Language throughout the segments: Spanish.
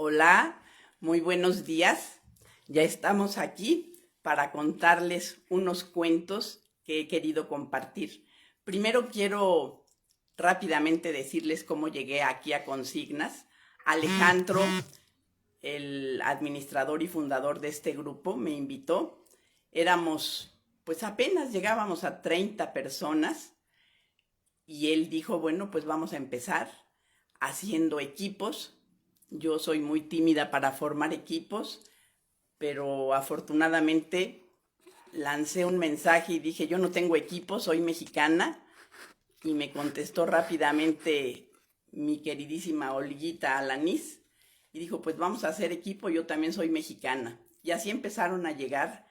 Hola, muy buenos días. Ya estamos aquí para contarles unos cuentos que he querido compartir. Primero quiero rápidamente decirles cómo llegué aquí a Consignas. Alejandro, el administrador y fundador de este grupo, me invitó. Éramos, pues apenas llegábamos a 30 personas y él dijo, bueno, pues vamos a empezar haciendo equipos. Yo soy muy tímida para formar equipos, pero afortunadamente lancé un mensaje y dije, yo no tengo equipo, soy mexicana. Y me contestó rápidamente mi queridísima Olguita Alanís y dijo, pues vamos a hacer equipo, yo también soy mexicana. Y así empezaron a llegar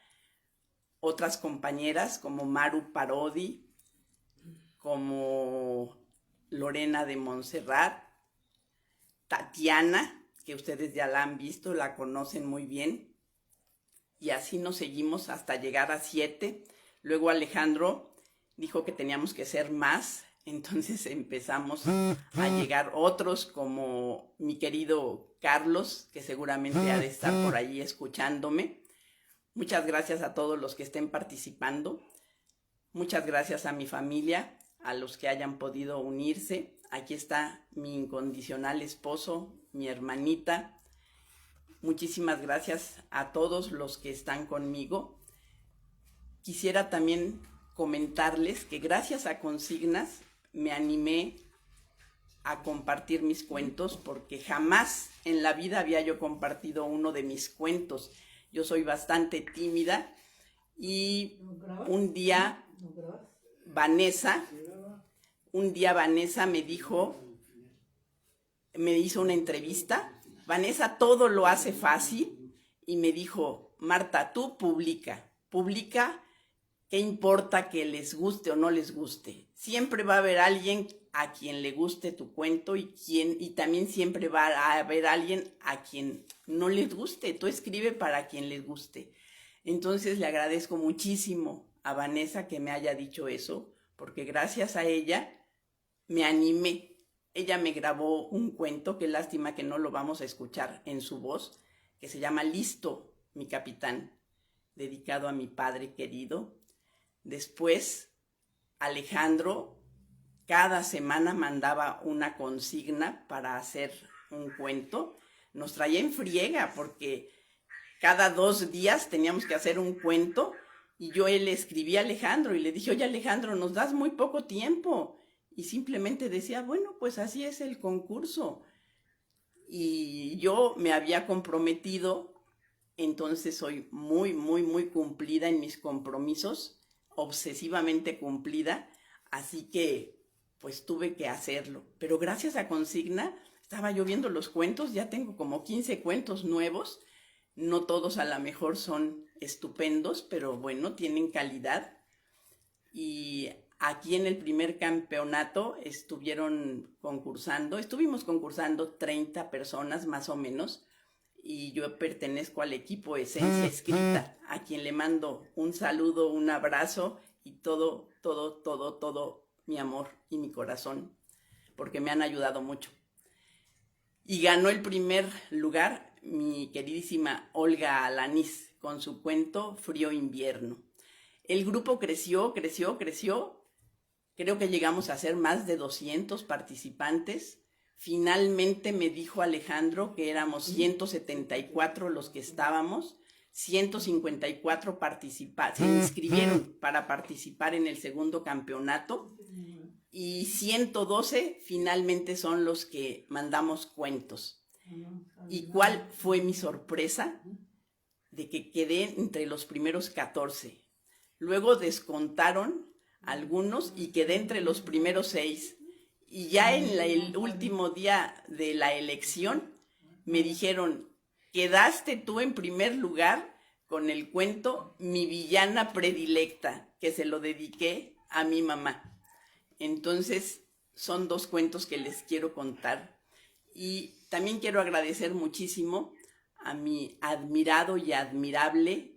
otras compañeras como Maru Parodi, como Lorena de Montserrat, Tatiana, que ustedes ya la han visto, la conocen muy bien. Y así nos seguimos hasta llegar a 7. Luego Alejandro dijo que teníamos que ser más, entonces empezamos a llegar otros como mi querido Carlos, que seguramente ha de estar por ahí escuchándome. Muchas gracias a todos los que estén participando. Muchas gracias a mi familia, a los que hayan podido unirse. Aquí está mi incondicional esposo, mi hermanita. Muchísimas gracias a todos los que están conmigo. Quisiera también comentarles que gracias a Consignas me animé a compartir mis cuentos porque jamás en la vida había yo compartido uno de mis cuentos. Yo soy bastante tímida y un día Vanessa me dijo, me hizo una entrevista. Vanessa todo lo hace fácil y me dijo, Marta, tú publica, ¿qué importa que les guste o no les guste? Siempre va a haber alguien a quien le guste tu cuento y también siempre va a haber alguien a quien no les guste. Tú escribe para quien les guste. Entonces le agradezco muchísimo a Vanessa que me haya dicho eso, porque gracias a ella me animé. Ella me grabó un cuento, qué lástima que no lo vamos a escuchar en su voz, que se llama Listo, mi capitán, dedicado a mi padre querido. Después, Alejandro cada semana mandaba una consigna para hacer un cuento. Nos traía en friega porque cada 2 días teníamos que hacer un cuento y yo le escribí a Alejandro y le dije, oye Alejandro, nos das muy poco tiempo. Y simplemente decía, bueno, pues así es el concurso. Y yo me había comprometido, entonces soy muy, muy, muy cumplida en mis compromisos, obsesivamente cumplida, así que pues tuve que hacerlo. Pero gracias a Consigna, estaba yo viendo los cuentos, ya tengo como 15 cuentos nuevos, no todos a lo mejor son estupendos, pero bueno, tienen calidad. Y aquí en el primer campeonato estuvimos concursando 30 personas más o menos, y yo pertenezco al equipo Esencia Escrita, a quien le mando un saludo, un abrazo y todo mi amor y mi corazón, porque me han ayudado mucho. Y ganó el primer lugar mi queridísima Olga Alanís con su cuento Frío Invierno. El grupo creció. Creo que llegamos a ser más de 200 participantes. Finalmente me dijo Alejandro que éramos 174 los que estábamos. 154 se inscribieron para participar en el segundo campeonato y 112 finalmente son los que mandamos cuentos. ¿Y cuál fue mi sorpresa? De que quedé entre los primeros 14. Luego descontaron algunos y quedé entre los primeros 6. Y ya en el último día de la elección me dijeron, quedaste tú en primer lugar con el cuento Mi villana predilecta, que se lo dediqué a mi mamá. Entonces son 2 cuentos que les quiero contar. Y también quiero agradecer muchísimo a mi admirado y admirable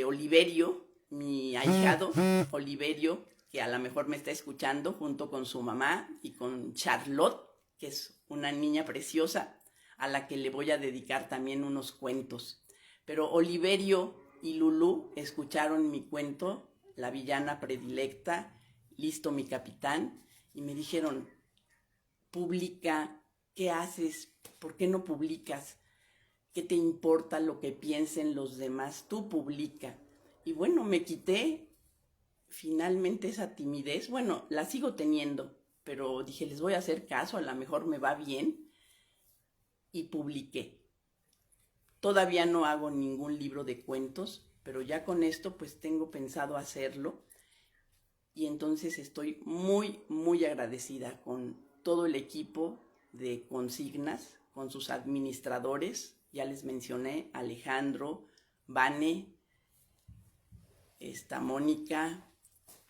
Oliverio, mi ahijado Oliverio, que a lo mejor me está escuchando junto con su mamá y con Charlotte, que es una niña preciosa, a la que le voy a dedicar también unos cuentos. Pero Oliverio y Lulú escucharon mi cuento, La villana predilecta, Listo mi capitán, y me dijeron, publica, ¿qué haces? ¿Por qué no publicas? ¿Qué te importa lo que piensen los demás? Tú publica. Y bueno, me quité finalmente esa timidez. Bueno, la sigo teniendo, pero dije, les voy a hacer caso, a lo mejor me va bien. Y publiqué. Todavía no hago ningún libro de cuentos, pero ya con esto pues tengo pensado hacerlo. Y entonces estoy muy, muy agradecida con todo el equipo de Consignas, con sus administradores. Ya les mencioné, Alejandro, Vane, Mónica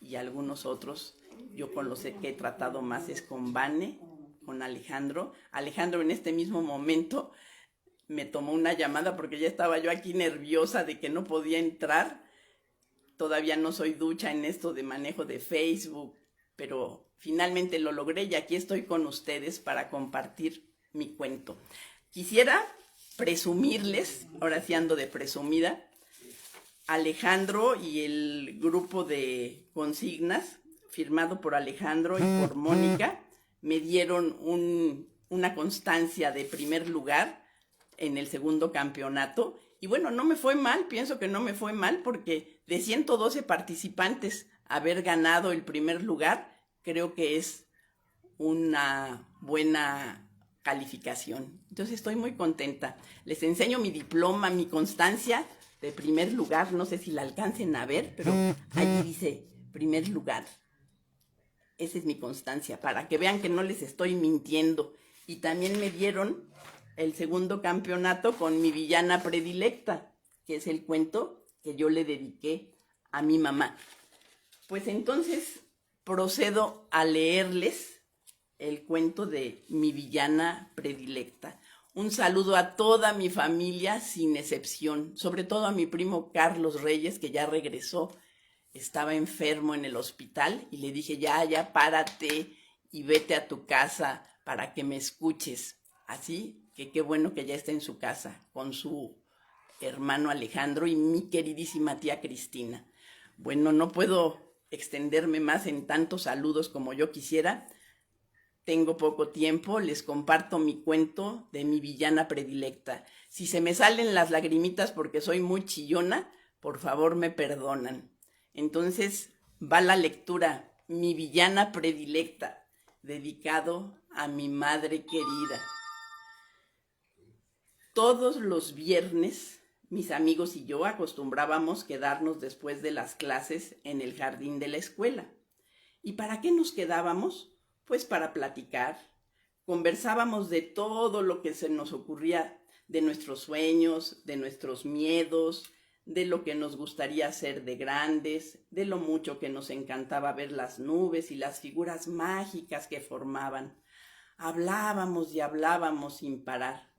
y algunos otros. Yo con los que he tratado más es con Vane, con Alejandro. Alejandro en este mismo momento me tomó una llamada porque ya estaba yo aquí nerviosa de que no podía entrar. Todavía no soy ducha en esto de manejo de Facebook, pero finalmente lo logré y aquí estoy con ustedes para compartir mi cuento. Quisiera presumirles, ahora sí ando de presumida, Alejandro y el grupo de Consignas, firmado por Alejandro y por Mónica, me dieron una constancia de primer lugar en el segundo campeonato. Y bueno, no me fue mal, pienso que no me fue mal porque de 112 participantes haber ganado el primer lugar, creo que es una buena calificación. Entonces estoy muy contenta. Les enseño mi diploma, mi constancia de primer lugar. No sé si la alcancen a ver, pero allí dice primer lugar. Esa es mi constancia, para que vean que no les estoy mintiendo. Y también me dieron el segundo campeonato con Mi villana predilecta, que es el cuento que yo le dediqué a mi mamá. Pues entonces procedo a leerles el cuento de Mi villana predilecta. Un saludo a toda mi familia sin excepción, sobre todo a mi primo Carlos Reyes, que ya regresó. Estaba enfermo en el hospital y le dije, ya, párate y vete a tu casa para que me escuches. Así que qué bueno que ya está en su casa con su hermano Alejandro y mi queridísima tía Cristina. Bueno, no puedo extenderme más en tantos saludos como yo quisiera. Tengo poco tiempo, les comparto mi cuento de Mi villana predilecta. Si se me salen las lagrimitas porque soy muy chillona, por favor me perdonan. Entonces va la lectura, Mi villana predilecta, dedicado a mi madre querida. Todos los viernes, mis amigos y yo acostumbrábamos quedarnos después de las clases en el jardín de la escuela. ¿Y para qué nos quedábamos? Pues para platicar. Conversábamos de todo lo que se nos ocurría, de nuestros sueños, de nuestros miedos, de lo que nos gustaría hacer de grandes, de lo mucho que nos encantaba ver las nubes y las figuras mágicas que formaban. Hablábamos y hablábamos sin parar.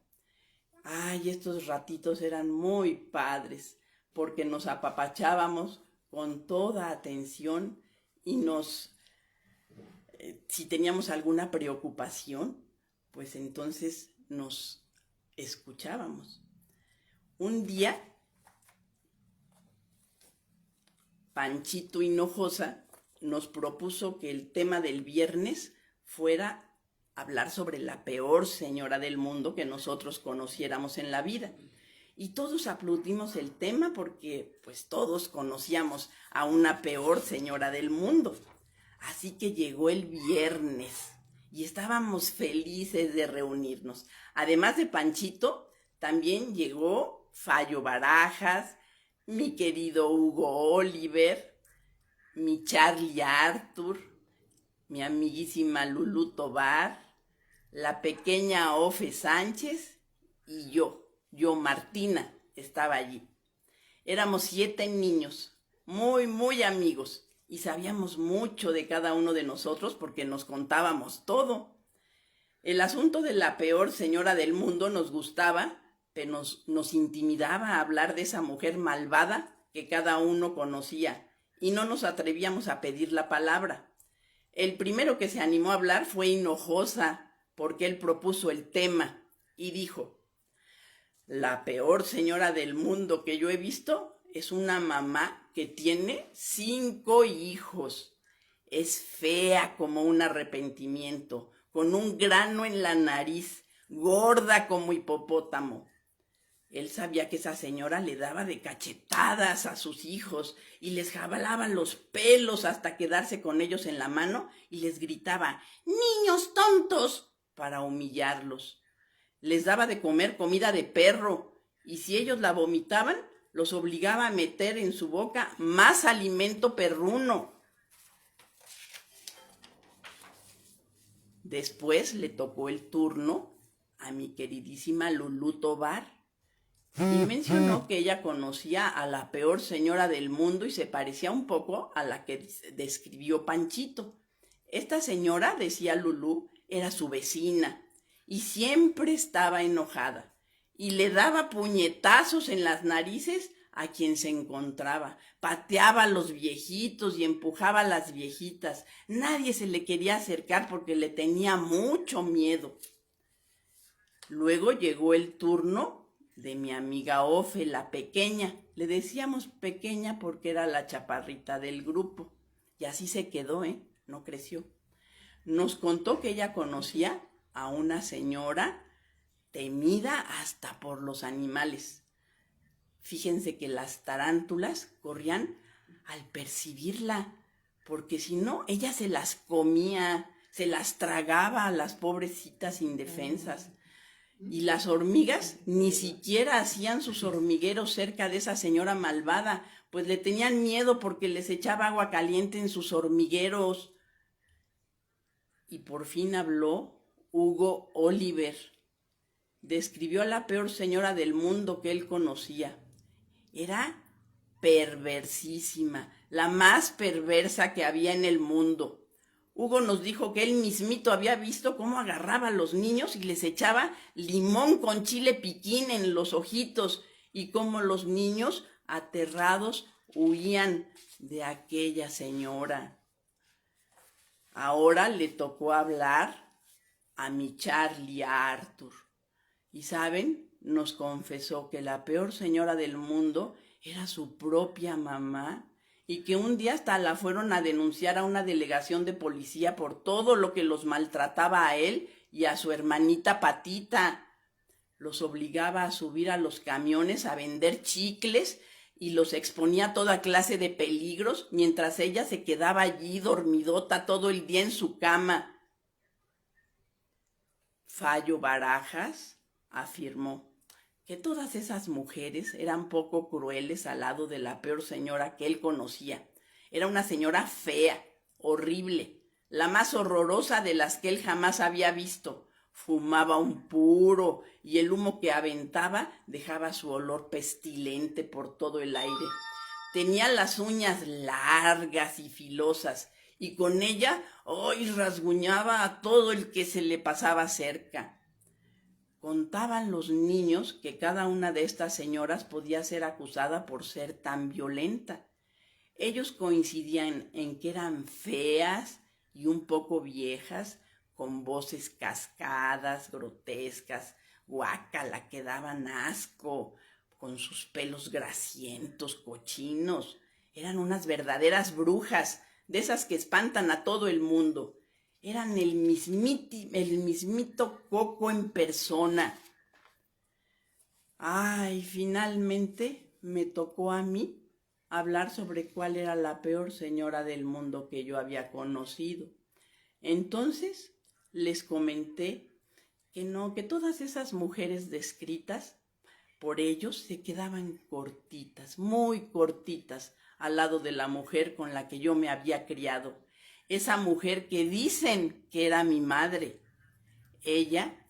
Ay, estos ratitos eran muy padres, porque nos apapachábamos con toda atención y si teníamos alguna preocupación, pues entonces nos escuchábamos. Un día, Panchito Hinojosa nos propuso que el tema del viernes fuera hablar sobre la peor señora del mundo que nosotros conociéramos en la vida. Y todos aplaudimos el tema porque pues todos conocíamos a una peor señora del mundo. Así que llegó el viernes y estábamos felices de reunirnos. Además de Panchito, también llegó Fallo Barajas, mi querido Hugo Oliver, mi Charlie Arthur, mi amiguísima Lulú Tobar, la pequeña Ofe Sánchez y yo Martina, estaba allí. Éramos 7 niños, muy, muy amigos, y sabíamos mucho de cada uno de nosotros porque nos contábamos todo. El asunto de la peor señora del mundo nos gustaba, pero nos intimidaba hablar de esa mujer malvada que cada uno conocía, y no nos atrevíamos a pedir la palabra. El primero que se animó a hablar fue Hinojosa, porque él propuso el tema y dijo: la peor señora del mundo que yo he visto es una mamá que tiene 5 hijos. Es fea como un arrepentimiento, con un grano en la nariz, gorda como hipopótamo. Él sabía que esa señora le daba de cachetadas a sus hijos y les jalaba los pelos hasta quedarse con ellos en la mano y les gritaba: ¡niños tontos!, para humillarlos. Les daba de comer comida de perro y si ellos la vomitaban, los obligaba a meter en su boca más alimento perruno. Después le tocó el turno a mi queridísima Lulú Tobar y mencionó que ella conocía a la peor señora del mundo y se parecía un poco a la que describió Panchito. Esta señora, decía Lulú, era su vecina y siempre estaba enojada y le daba puñetazos en las narices a quien se encontraba, pateaba a los viejitos y empujaba a las viejitas. Nadie se le quería acercar porque le tenía mucho miedo. Luego llegó el turno de mi amiga Ofe, la pequeña. Le decíamos pequeña porque era la chaparrita del grupo. Y así se quedó, no creció. Nos contó que ella conocía a una señora temida hasta por los animales. Fíjense que las tarántulas corrían al percibirla, porque si no, ella se las comía, se las tragaba a las pobrecitas indefensas. Y las hormigas ni siquiera hacían sus hormigueros cerca de esa señora malvada, pues le tenían miedo porque les echaba agua caliente en sus hormigueros. Y por fin habló Hugo Oliver. Describió a la peor señora del mundo que él conocía. Era perversísima, la más perversa que había en el mundo. Hugo nos dijo que él mismito había visto cómo agarraba a los niños y les echaba limón con chile piquín en los ojitos y cómo los niños, aterrados, huían de aquella señora. Ahora le tocó hablar a mi Charlie Arthur. Y ¿saben? Nos confesó que la peor señora del mundo era su propia mamá y que un día hasta la fueron a denunciar a una delegación de policía por todo lo que los maltrataba a él y a su hermanita Patita. Los obligaba a subir a los camiones a vender chicles y los exponía a toda clase de peligros mientras ella se quedaba allí dormidota todo el día en su cama. Fallo Barajas afirmó que todas esas mujeres eran poco crueles al lado de la peor señora que él conocía. Era una señora fea, horrible, la más horrorosa de las que él jamás había visto. Fumaba un puro y el humo que aventaba dejaba su olor pestilente por todo el aire. Tenía las uñas largas y filosas y con ella rasguñaba a todo el que se le pasaba cerca. Contaban los niños que cada una de estas señoras podía ser acusada por ser tan violenta. Ellos coincidían en que eran feas y un poco viejas, con voces cascadas, grotescas, guácala, que daban asco, con sus pelos grasientos, cochinos. Eran unas verdaderas brujas, de esas que espantan a todo el mundo. Eran el mismito Coco en persona. Finalmente me tocó a mí hablar sobre cuál era la peor señora del mundo que yo había conocido. Entonces les comenté que todas esas mujeres descritas por ellos se quedaban cortitas, muy cortitas, al lado de la mujer con la que yo me había criado. Esa mujer que dicen que era mi madre. Ella,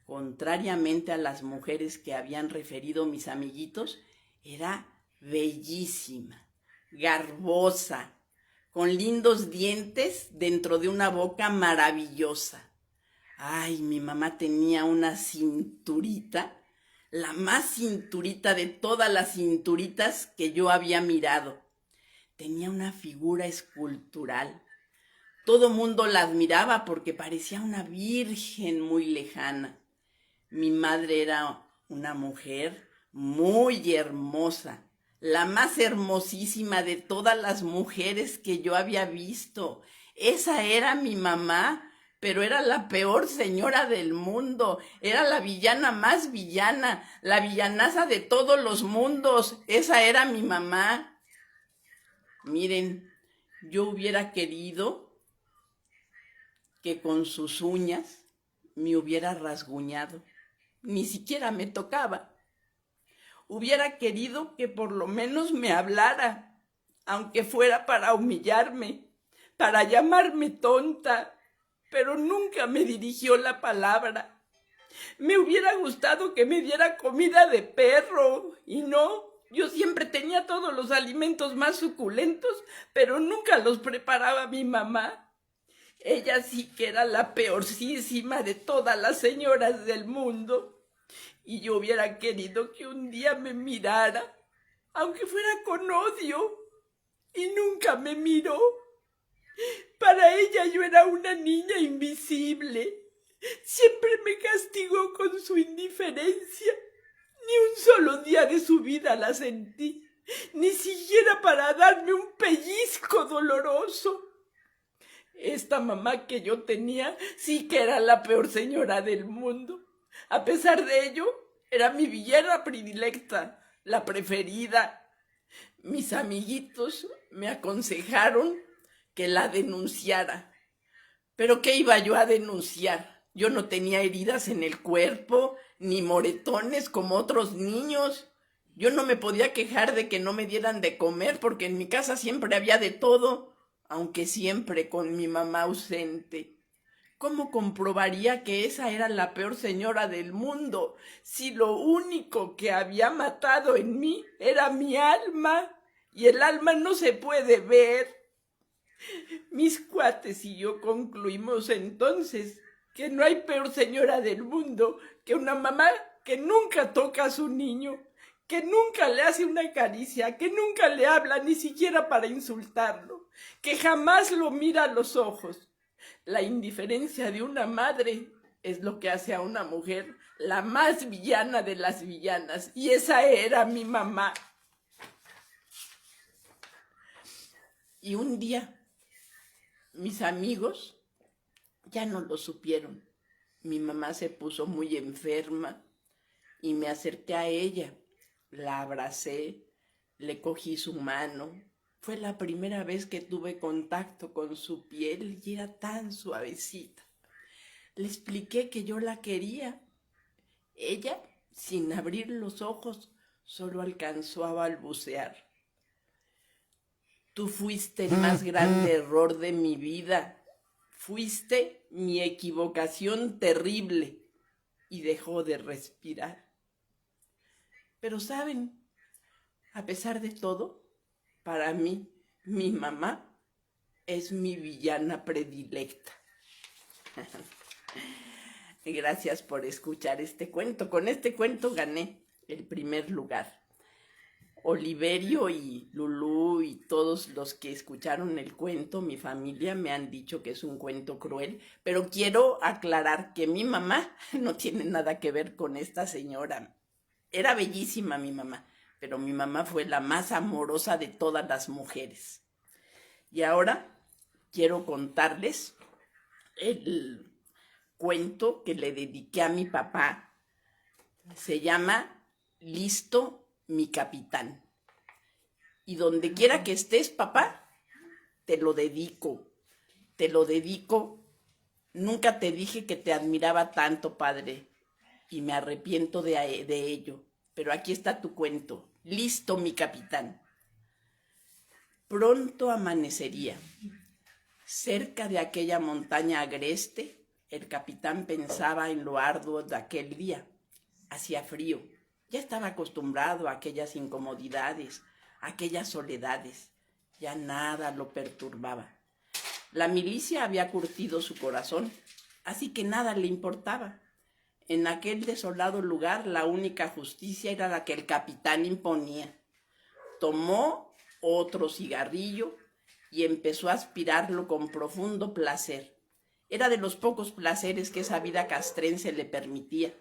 contrariamente a las mujeres que habían referido mis amiguitos, era bellísima, garbosa, con lindos dientes dentro de una boca maravillosa. Mi mamá tenía una cinturita, la más cinturita de todas las cinturitas que yo había mirado. Tenía una figura escultural. Todo mundo la admiraba porque parecía una virgen muy lejana. Mi madre era una mujer muy hermosa, la más hermosísima de todas las mujeres que yo había visto. Esa era mi mamá, pero era la peor señora del mundo. Era la villana más villana, la villanaza de todos los mundos. Esa era mi mamá. Miren, yo hubiera querido que con sus uñas me hubiera rasguñado. Ni siquiera me tocaba. Hubiera querido que por lo menos me hablara, aunque fuera para humillarme, para llamarme tonta, pero nunca me dirigió la palabra. Me hubiera gustado que me diera comida de perro, y no. Yo siempre tenía todos los alimentos más suculentos, pero nunca los preparaba mi mamá. Ella sí que era la peorcísima de todas las señoras del mundo. Y yo hubiera querido que un día me mirara, aunque fuera con odio, y nunca me miró. Para ella yo era una niña invisible. Siempre me castigó con su indiferencia. Ni un solo día de su vida la sentí, ni siquiera para darme un pellizco doloroso. Esta mamá que yo tenía sí que era la peor señora del mundo. A pesar de ello, era mi villana predilecta, la preferida. Mis amiguitos me aconsejaron que la denunciara. ¿Pero qué iba yo a denunciar? Yo no tenía heridas en el cuerpo, ni moretones como otros niños. Yo no me podía quejar de que no me dieran de comer, porque en mi casa siempre había de todo, aunque siempre con mi mamá ausente. ¿Cómo comprobaría que esa era la peor señora del mundo, si lo único que había matado en mí era mi alma, y el alma no se puede ver? Mis cuates y yo concluimos entonces que no hay peor señora del mundo que una mamá que nunca toca a su niño, que nunca le hace una caricia, que nunca le habla ni siquiera para insultarlo, que jamás lo mira a los ojos. La indiferencia de una madre es lo que hace a una mujer la más villana de las villanas, y esa era mi mamá. Y un día mis amigos ya no lo supieron. Mi mamá se puso muy enferma y me acerqué a ella. La abracé, le cogí su mano. Fue la primera vez que tuve contacto con su piel y era tan suavecita. Le expliqué que yo la quería. Ella, sin abrir los ojos, solo alcanzó a balbucear: tú fuiste el más grande error de mi vida. Fuiste mi equivocación terrible. Y dejó de respirar. Pero ¿saben? A pesar de todo, para mí, mi mamá es mi villana predilecta. Gracias por escuchar este cuento. Con este cuento gané el primer lugar. Oliverio y Lulú y todos los que escucharon el cuento, mi familia, me han dicho que es un cuento cruel, pero quiero aclarar que mi mamá no tiene nada que ver con esta señora. Era bellísima mi mamá, pero mi mamá fue la más amorosa de todas las mujeres. Y ahora quiero contarles el cuento que le dediqué a mi papá. Se llama Listo mi capitán. Y donde quiera que estés, papá, te lo dedico. Te lo dedico. Nunca te dije que te admiraba tanto, padre, y me arrepiento de ello. Pero aquí está tu cuento. Listo mi capitán. Pronto amanecería. Cerca de aquella montaña agreste, el capitán pensaba en lo arduo de aquel día. Hacía frío. Ya estaba acostumbrado a aquellas incomodidades, a aquellas soledades. Ya nada lo perturbaba. La milicia había curtido su corazón, así que nada le importaba. En aquel desolado lugar la única justicia era la que el capitán imponía. Tomó otro cigarrillo y empezó a aspirarlo con profundo placer. Era de los pocos placeres que esa vida castrense le permitía.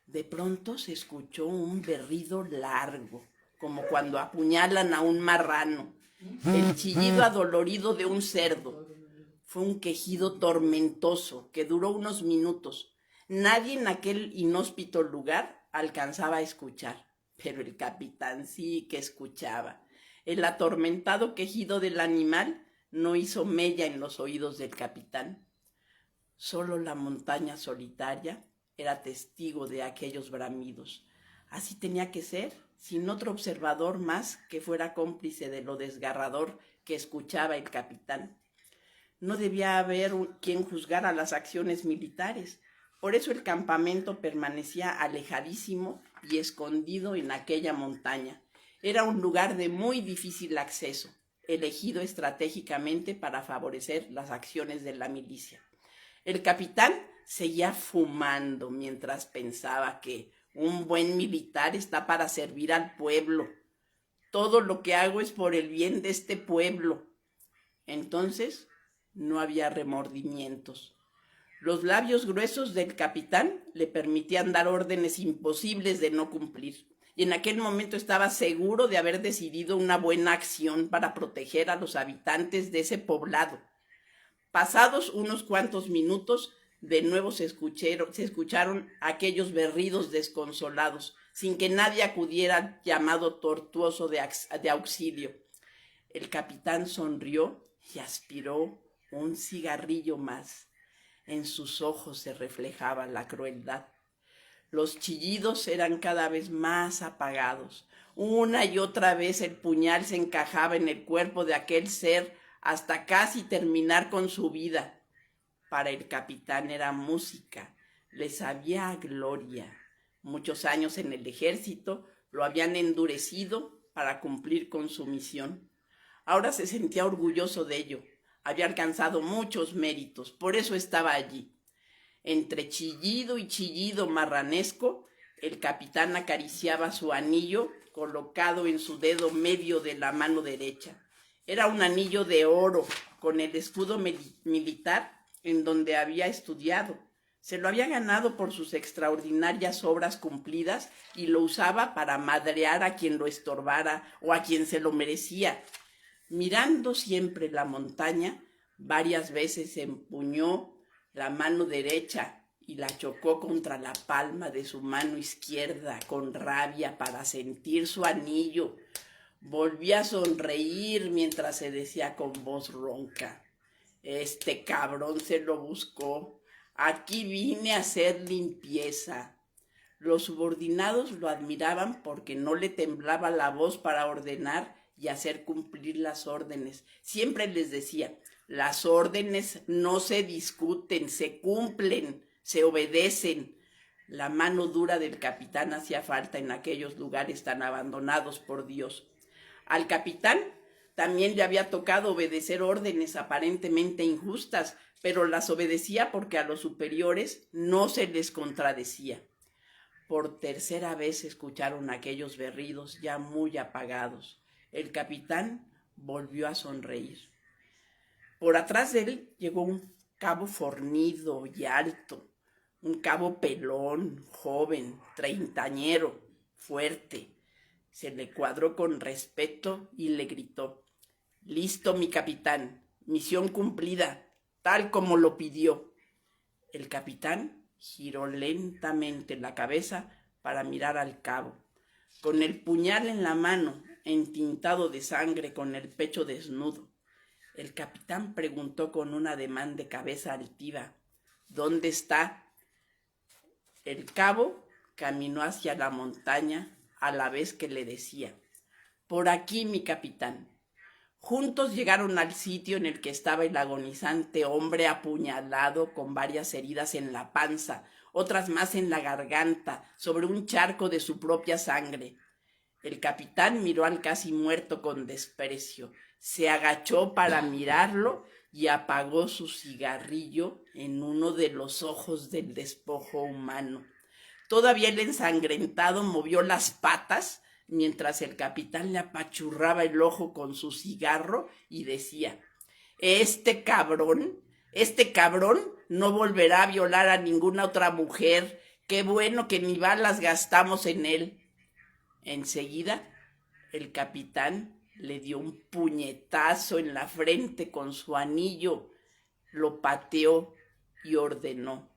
De pronto se escuchó un berrido largo, como cuando apuñalan a un marrano, el chillido adolorido de un cerdo. Fue un quejido tormentoso que duró unos minutos. Nadie en aquel inhóspito lugar alcanzaba a escuchar, pero el capitán sí que escuchaba. El atormentado quejido del animal no hizo mella en los oídos del capitán. Solo la montaña solitaria era testigo de aquellos bramidos. Así tenía que ser, sin otro observador más que fuera cómplice de lo desgarrador que escuchaba el capitán. No debía haber quien juzgara las acciones militares. Por eso el campamento permanecía alejadísimo y escondido en aquella montaña. Era un lugar de muy difícil acceso, elegido estratégicamente para favorecer las acciones de la milicia. El capitán seguía fumando mientras pensaba que un buen militar está para servir al pueblo. Todo lo que hago es por el bien de este pueblo. Entonces no había remordimientos. Los labios gruesos del capitán le permitían dar órdenes imposibles de no cumplir, y en aquel momento estaba seguro de haber decidido una buena acción para proteger a los habitantes de ese poblado. Pasados unos cuantos minutos, de nuevo se escucharon aquellos berridos desconsolados, sin que nadie acudiera al llamado tortuoso de auxilio. El capitán sonrió y aspiró un cigarrillo más. En sus ojos se reflejaba la crueldad. Los chillidos eran cada vez más apagados. Una y otra vez el puñal se encajaba en el cuerpo de aquel ser hasta casi terminar con su vida. Para el capitán era música, le sabía a gloria. Muchos años en el ejército lo habían endurecido para cumplir con su misión. Ahora se sentía orgulloso de ello. Había alcanzado muchos méritos, por eso estaba allí. Entre chillido y chillido marranesco, el capitán acariciaba su anillo colocado en su dedo medio de la mano derecha. Era un anillo de oro con el escudo militar en donde había estudiado. Se lo había ganado por sus extraordinarias obras cumplidas y lo usaba para madrear a quien lo estorbara o a quien se lo merecía. Mirando siempre la montaña, varias veces empuñó la mano derecha y la chocó contra la palma de su mano izquierda con rabia para sentir su anillo. Volvía a sonreír mientras se decía con voz ronca: este cabrón se lo buscó. Aquí vine a hacer limpieza. Los subordinados lo admiraban porque no le temblaba la voz para ordenar y hacer cumplir las órdenes. Siempre les decía: las órdenes no se discuten, se cumplen, se obedecen. La mano dura del capitán hacía falta en aquellos lugares tan abandonados por Dios. Al capitán también le había tocado obedecer órdenes aparentemente injustas, pero las obedecía porque a los superiores no se les contradecía. Por tercera vez escucharon aquellos berridos ya muy apagados. El capitán volvió a sonreír. Por atrás de él llegó un cabo fornido y alto, un cabo pelón, joven, treintañero, fuerte. Se le cuadró con respeto y le gritó: listo, mi capitán, misión cumplida, tal como lo pidió. El capitán giró lentamente la cabeza para mirar al cabo. Con el puñal en la mano, entintado de sangre, con el pecho desnudo, el capitán preguntó con un ademán de cabeza altiva: ¿dónde está? El cabo caminó hacia la montaña a la vez que le decía: por aquí, mi capitán. Juntos llegaron al sitio en el que estaba el agonizante hombre apuñalado con varias heridas en la panza, otras más en la garganta, sobre un charco de su propia sangre. El capitán miró al casi muerto con desprecio, se agachó para mirarlo y apagó su cigarrillo en uno de los ojos del despojo humano. Todavía el ensangrentado movió las patas, mientras el capitán le apachurraba el ojo con su cigarro y decía: este cabrón no volverá a violar a ninguna otra mujer. Qué bueno que ni balas gastamos en él. Enseguida, el capitán le dio un puñetazo en la frente con su anillo, lo pateó y ordenó: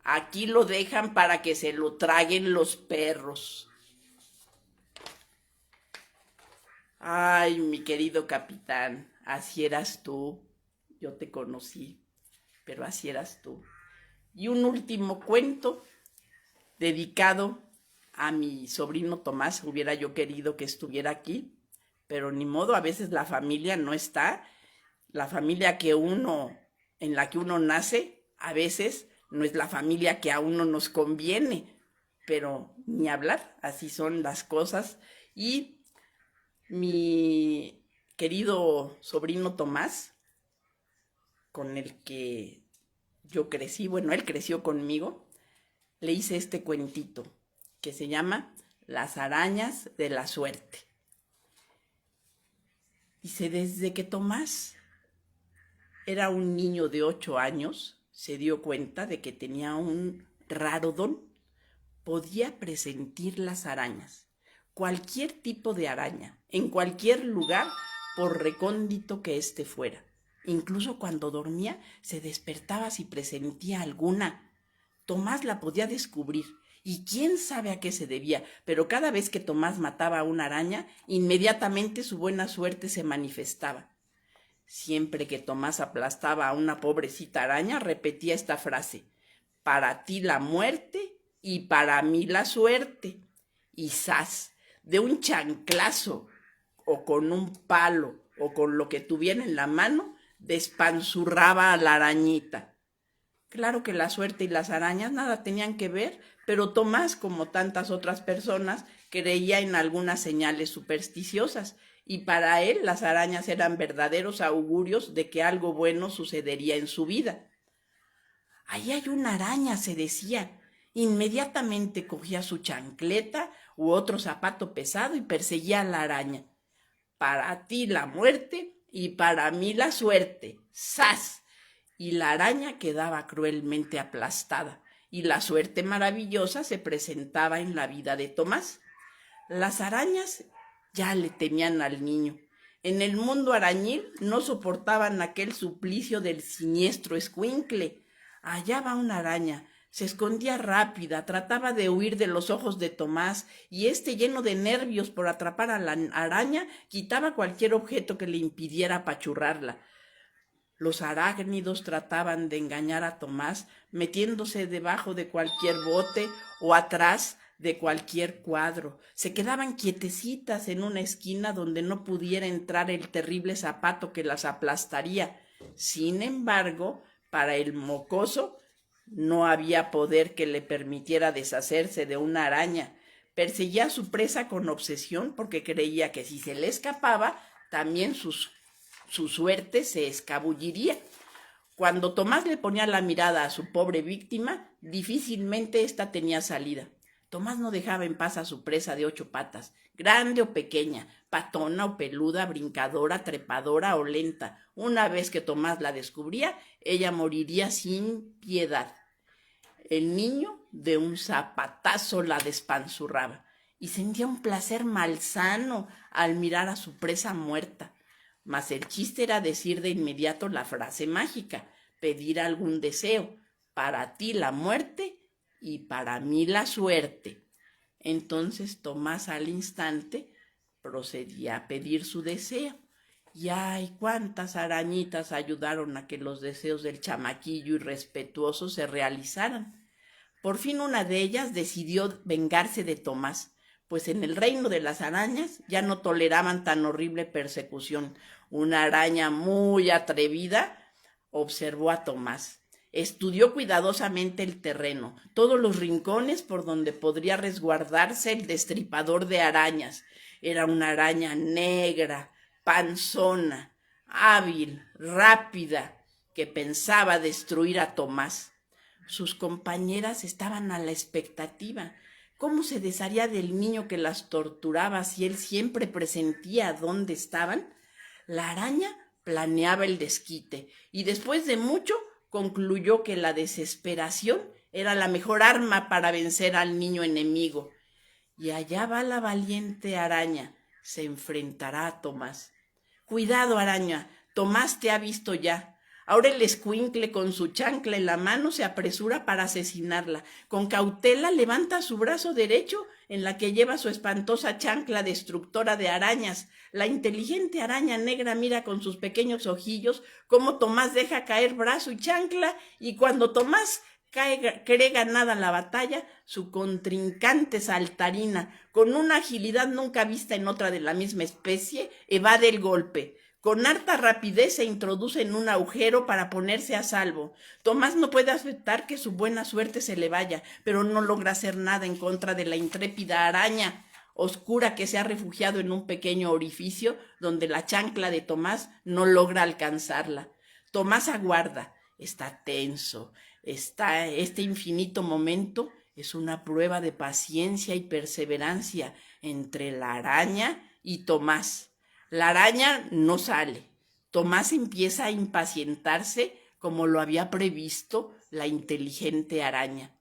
aquí lo dejan para que se lo traguen los perros. Ay, mi querido capitán, así eras tú. Yo te conocí, pero así eras tú. Y un último cuento dedicado a mi sobrino Tomás. Hubiera yo querido que estuviera aquí, pero ni modo, a veces la familia no está. La familia en la que uno nace, a veces no es la familia que a uno nos conviene, pero ni hablar, así son las cosas. Y mi querido sobrino Tomás, con el que yo crecí, bueno, él creció conmigo, le hice este cuentito que se llama Las arañas de la suerte. Dice: desde que Tomás era un niño de 8 años, se dio cuenta de que tenía un raro don. Podía presentir las arañas, cualquier tipo de araña, en cualquier lugar, por recóndito que éste fuera. Incluso cuando dormía, se despertaba si presentía alguna. Tomás la podía descubrir, y quién sabe a qué se debía, pero cada vez que Tomás mataba a una araña, inmediatamente su buena suerte se manifestaba. Siempre que Tomás aplastaba a una pobrecita araña, repetía esta frase: para ti la muerte y para mí la suerte. Y ¡zas!, de un chanclazo, o con un palo, o con lo que tuviera en la mano, despanzurraba a la arañita. Claro que la suerte y las arañas nada tenían que ver, pero Tomás, como tantas otras personas, creía en algunas señales supersticiosas, y para él las arañas eran verdaderos augurios de que algo bueno sucedería en su vida. Ahí hay una araña, se decía. Inmediatamente cogía su chancleta u otro zapato pesado y perseguía a la araña. Para ti la muerte y para mí la suerte. ¡Zas! Y la araña quedaba cruelmente aplastada, y la suerte maravillosa se presentaba en la vida de Tomás. Las arañas ya le temían al niño. En el mundo arañil no soportaban aquel suplicio del siniestro escuincle. Allá va una araña. Se escondía rápida, trataba de huir de los ojos de Tomás, y éste, lleno de nervios por atrapar a la araña, quitaba cualquier objeto que le impidiera apachurrarla. Los arácnidos trataban de engañar a Tomás, metiéndose debajo de cualquier bote o atrás de cualquier cuadro. Se quedaban quietecitas en una esquina donde no pudiera entrar el terrible zapato que las aplastaría. Sin embargo, para el mocoso no había poder que le permitiera deshacerse de una araña. Perseguía a su presa con obsesión, porque creía que si se le escapaba, también su suerte se escabulliría. Cuando Tomás le ponía la mirada a su pobre víctima, difícilmente ésta tenía salida. Tomás no dejaba en paz a su presa de 8 patas, grande o pequeña, patona o peluda, brincadora, trepadora o lenta. Una vez que Tomás la descubría, ella moriría sin piedad. El niño de un zapatazo la despanzurraba y sentía un placer malsano al mirar a su presa muerta. Mas el chiste era decir de inmediato la frase mágica, pedir algún deseo: para ti la muerte y para mí la suerte. Entonces Tomás al instante procedía a pedir su deseo. Y ay, cuántas arañitas ayudaron a que los deseos del chamaquillo irrespetuoso se realizaran. Por fin una de ellas decidió vengarse de Tomás, pues en el reino de las arañas ya no toleraban tan horrible persecución. Una araña muy atrevida observó a Tomás. Estudió cuidadosamente el terreno, todos los rincones por donde podría resguardarse el destripador de arañas. Era una araña negra, panzona, hábil, rápida, que pensaba destruir a Tomás. Sus compañeras estaban a la expectativa. ¿Cómo se desharía del niño que las torturaba si él siempre presentía dónde estaban? La araña planeaba el desquite y después de mucho concluyó que la desesperación era la mejor arma para vencer al niño enemigo. Y allá va la valiente araña, se enfrentará a Tomás. Cuidado, araña, Tomás te ha visto ya. Ahora el escuincle con su chancla en la mano se apresura para asesinarla. Con cautela levanta su brazo derecho en la que lleva su espantosa chancla destructora de arañas. La inteligente araña negra mira con sus pequeños ojillos cómo Tomás deja caer brazo y chancla, y cuando Tomás cree ganada la batalla, su contrincante saltarina, con una agilidad nunca vista en otra de la misma especie, evade el golpe. Con harta rapidez se introduce en un agujero para ponerse a salvo. Tomás no puede aceptar que su buena suerte se le vaya, pero no logra hacer nada en contra de la intrépida araña oscura que se ha refugiado en un pequeño orificio donde la chancla de Tomás no logra alcanzarla. Tomás aguarda, está tenso. Este infinito momento es una prueba de paciencia y perseverancia entre la araña y Tomás. La araña no sale. Tomás empieza a impacientarse como lo había previsto la inteligente araña.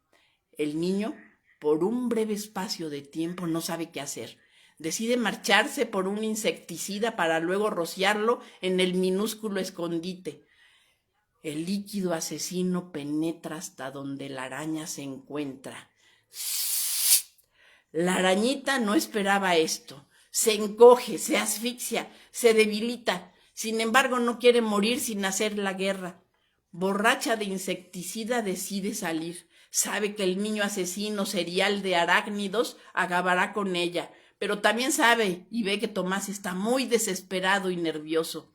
El niño, por un breve espacio de tiempo, no sabe qué hacer. Decide marcharse por un insecticida para luego rociarlo en el minúsculo escondite. El líquido asesino penetra hasta donde la araña se encuentra. La arañita no esperaba esto. Se encoge, se asfixia, se debilita. Sin embargo, no quiere morir sin hacer la guerra. Borracha de insecticida, decide salir. Sabe que el niño asesino serial de arácnidos acabará con ella, pero también sabe y ve que Tomás está muy desesperado y nervioso.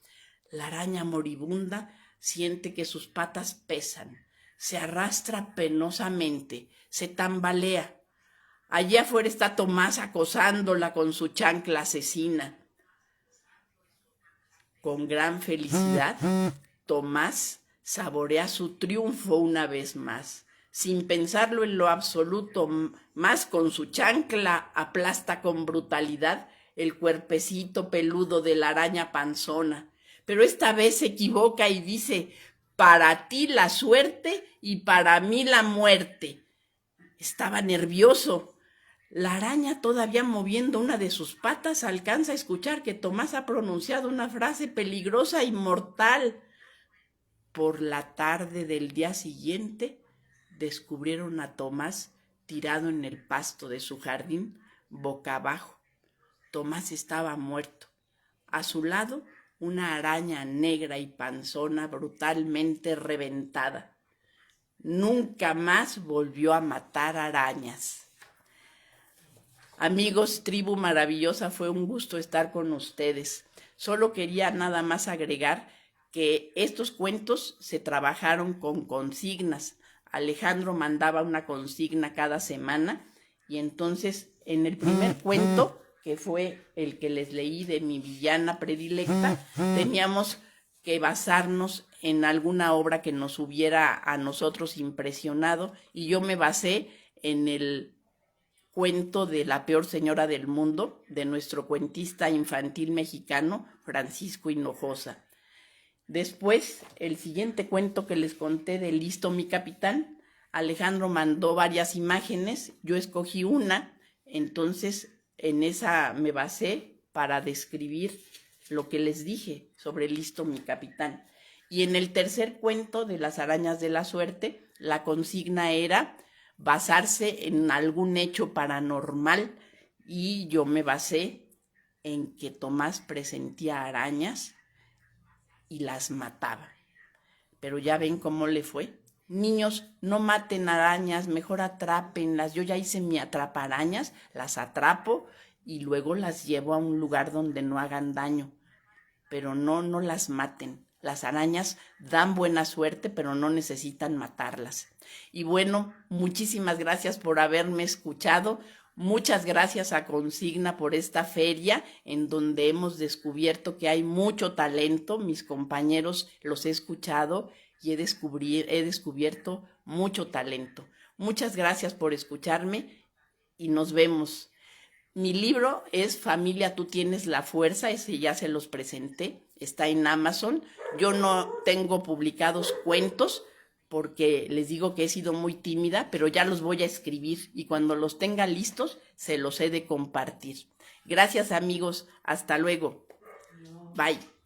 La araña moribunda siente que sus patas pesan, se arrastra penosamente, se tambalea. Allí afuera está Tomás acosándola con su chancla asesina. Con gran felicidad, Tomás saborea su triunfo una vez más. Sin pensarlo en lo absoluto, más con su chancla aplasta con brutalidad el cuerpecito peludo de la araña panzona. Pero esta vez se equivoca y dice: para ti la suerte y para mí la muerte. Estaba nervioso. La araña, todavía moviendo una de sus patas, alcanza a escuchar que Tomás ha pronunciado una frase peligrosa y mortal. Por la tarde del día siguiente, descubrieron a Tomás tirado en el pasto de su jardín, boca abajo. Tomás estaba muerto. A su lado, una araña negra y panzona brutalmente reventada. Nunca más volvió a matar arañas. Amigos, tribu maravillosa, fue un gusto estar con ustedes. Solo quería nada más agregar que estos cuentos se trabajaron con consignas. Alejandro mandaba una consigna cada semana y entonces en el primer cuento, que fue el que les leí de mi villana predilecta, teníamos que basarnos en alguna obra que nos hubiera a nosotros impresionado, y yo me basé en el cuento de La peor señora del mundo, de nuestro cuentista infantil mexicano, Francisco Hinojosa. Después, el siguiente cuento que les conté de Listo mi capitán, Alejandro mandó varias imágenes, yo escogí una, entonces en esa me basé para describir lo que les dije sobre Listo mi capitán. Y en el tercer cuento de Las arañas de la suerte, la consigna era basarse en algún hecho paranormal, y yo me basé en que Tomás presentía arañas y las mataba. Pero ya ven cómo le fue. Niños, no maten arañas, mejor atrápenlas. Yo ya hice mi atraparañas, las atrapo y luego las llevo a un lugar donde no hagan daño. Pero no las maten. Las arañas dan buena suerte, pero no necesitan matarlas. Y bueno, muchísimas gracias por haberme escuchado. Muchas gracias a Consigna por esta feria en donde hemos descubierto que hay mucho talento. Mis compañeros los he escuchado y he descubierto mucho talento. Muchas gracias por escucharme y nos vemos. Mi libro es Familia, tú tienes la fuerza, ese ya se los presenté, está en Amazon. Yo no tengo publicados cuentos porque les digo que he sido muy tímida, pero ya los voy a escribir y cuando los tenga listos se los he de compartir. Gracias amigos, hasta luego. Bye.